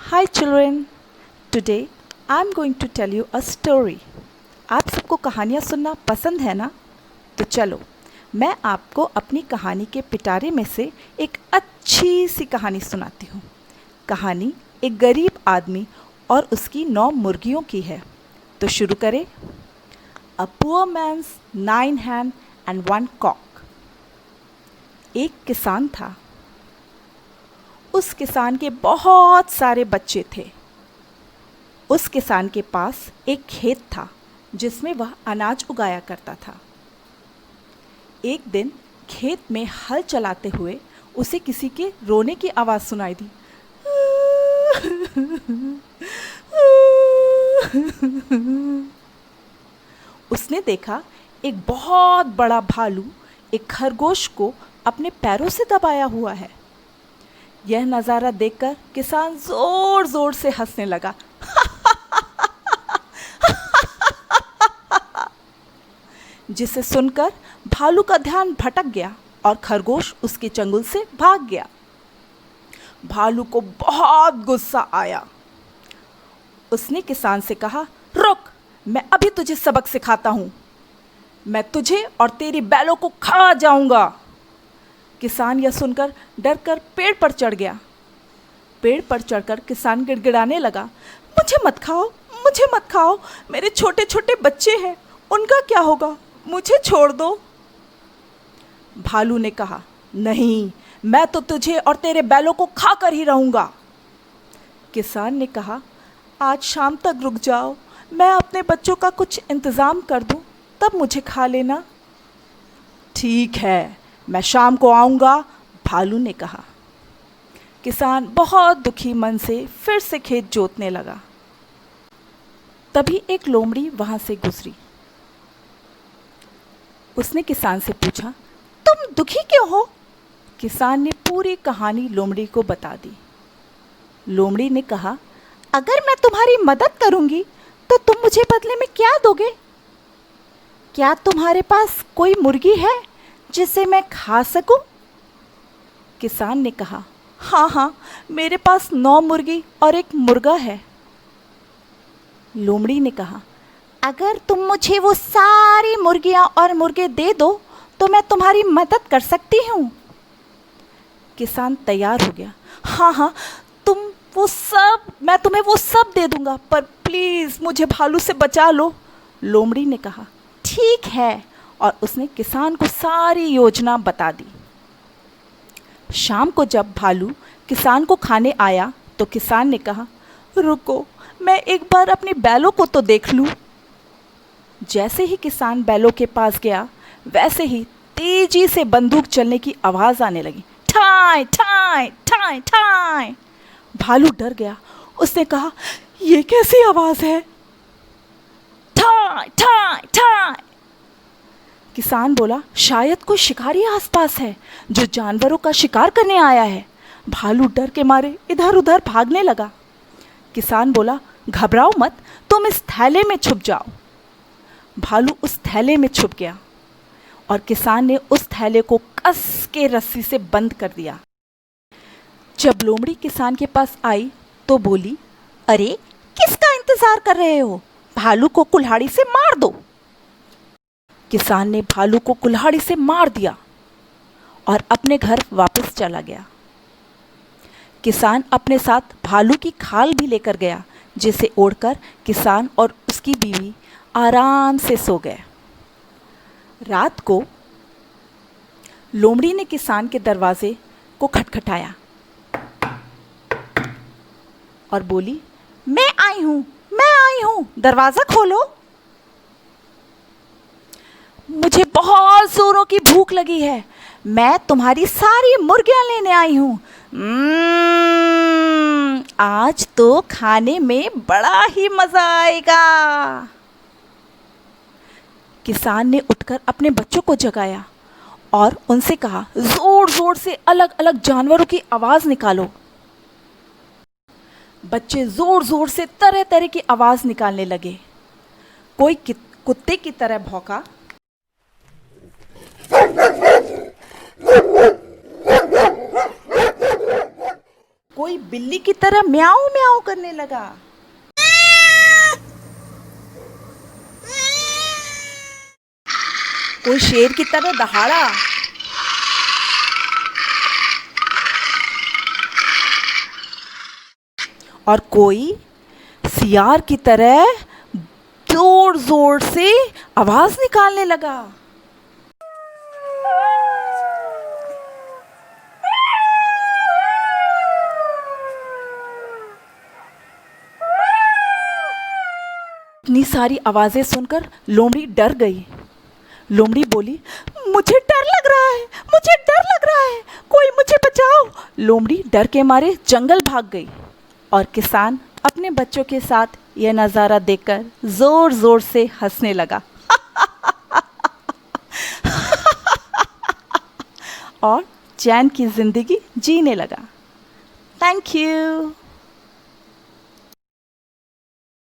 Hi children, today I am going to tell you a story. आप सबको कहानियाँ सुनना पसंद है ना? तो चलो मैं आपको अपनी कहानी के पिटारे में से एक अच्छी सी कहानी सुनाती हूँ। कहानी एक गरीब आदमी और उसकी 9 मुर्गियों की है। तो शुरू करें। A poor man's 9 hen and 1 cock. एक किसान था। उस किसान के बहुत सारे बच्चे थे। उस किसान के पास एक खेत था जिसमें वह अनाज उगाया करता था। एक दिन खेत में हल चलाते हुए उसे किसी के रोने की आवाज़ सुनाई दी। उसने देखा एक बहुत बड़ा भालू एक खरगोश को अपने पैरों से दबाया हुआ है। यह नज़ारा देखकर किसान ज़ोर ज़ोर से हंसने लगा। जिसे सुनकर भालू का ध्यान भटक गया और खरगोश उसके चंगुल से भाग गया। भालू को बहुत गुस्सा आया। उसने किसान से कहा, रुक, मैं अभी तुझे सबक सिखाता हूँ। मैं तुझे और तेरी बैलों को खा जाऊंगा। किसान यह सुनकर डरकर पेड़ पर चढ़ गया। पेड़ पर चढ़कर किसान गिड़गिड़ाने लगा, मुझे मत खाओ, मुझे मत खाओ, मेरे छोटे छोटे बच्चे हैं, उनका क्या होगा, मुझे छोड़ दो। भालू ने कहा, नहीं, मैं तो तुझे और तेरे बैलों को खा कर ही रहूंगा। किसान ने कहा, आज शाम तक रुक जाओ, मैं अपने बच्चों का कुछ इंतज़ाम कर दूं, तब मुझे खा लेना। ठीक है, मैं शाम को आऊँगा, भालू ने कहा। किसान बहुत दुखी मन से फिर से खेत जोतने लगा। तभी एक लोमड़ी वहाँ से गुजरी। उसने किसान से पूछा, तुम दुखी क्यों हो? किसान ने पूरी कहानी लोमड़ी को बता दी। लोमड़ी ने कहा, अगर मैं तुम्हारी मदद करूँगी तो तुम मुझे बदले में क्या दोगे? क्या तुम्हारे पास कोई मुर्गी है जिसे मैं खा सकूं? किसान ने कहा, हाँ हाँ, मेरे पास 9 मुर्गी और एक मुर्गा है। लोमड़ी ने कहा, अगर तुम मुझे वो सारी मुर्गियाँ और मुर्गे दे दो तो मैं तुम्हारी मदद कर सकती हूँ। किसान तैयार हो गया, हाँ हाँ, मैं तुम्हें वो सब दे दूँगा, पर प्लीज़ मुझे भालू से बचा लो। लोमड़ी ने कहा, ठीक है, और उसने किसान को सारी योजना बता दी। शाम को जब भालू किसान को खाने आया तो किसान ने कहा, रुको, मैं एक बार अपनी बैलों को तो देख लूं। जैसे ही किसान बैलों के पास गया, वैसे ही तेजी से बंदूक चलने की आवाज़ आने लगी। ठाई ठाई ठाई ठाई। भालू डर गया। उसने कहा, ये कैसी आवाज़ है? ठाई ठाई ठाई। किसान बोला, शायद कोई शिकारी आसपास है जो जानवरों का शिकार करने आया है। भालू डर के मारे इधर उधर भागने लगा। किसान बोला, घबराओ मत, तुम इस थैले में छुप जाओ। भालू उस थैले में छुप गया और किसान ने उस थैले को कस के रस्सी से बंद कर दिया। जब लोमड़ी किसान के पास आई तो बोली, अरे, किसका इंतजार कर रहे हो? भालू को कुल्हाड़ी से मार दो। किसान ने भालू को कुल्हाड़ी से मार दिया और अपने घर वापस चला गया। किसान अपने साथ भालू की खाल भी लेकर गया, जिसे ओढ़कर किसान और उसकी बीवी आराम से सो गए। रात को लोमड़ी ने किसान के दरवाजे को खटखटाया और बोली, मैं आई हूँ, दरवाज़ा खोलो। मुझे बहुत जोरों की भूख लगी है, मैं तुम्हारी सारी मुर्गियाँ लेने आई हूँ। आज तो खाने में बड़ा ही मज़ा आएगा। किसान ने उठकर अपने बच्चों को जगाया और उनसे कहा, जोर जोर से अलग अलग जानवरों की आवाज़ निकालो। बच्चे जोर जोर से तरह तरह की आवाज़ निकालने लगे। कोई कुत्ते की तरह भौंका, कोई बिल्ली की तरह म्याऊं म्याऊं करने लगा। कोई शेर की तरह दहाड़ा। और कोई सियार की तरह जोर जोर से आवाज निकालने लगा। इतनी सारी आवाजें सुनकर लोमड़ी डर गई। लोमड़ी बोली, मुझे डर लग रहा है, मुझे डर लग रहा है, कोई मुझे बचाओ। लोमड़ी डर के मारे जंगल भाग गई और किसान अपने बच्चों के साथ यह नज़ारा देखकर जोर जोर से हंसने लगा और चैन की जिंदगी जीने लगा। Thank you.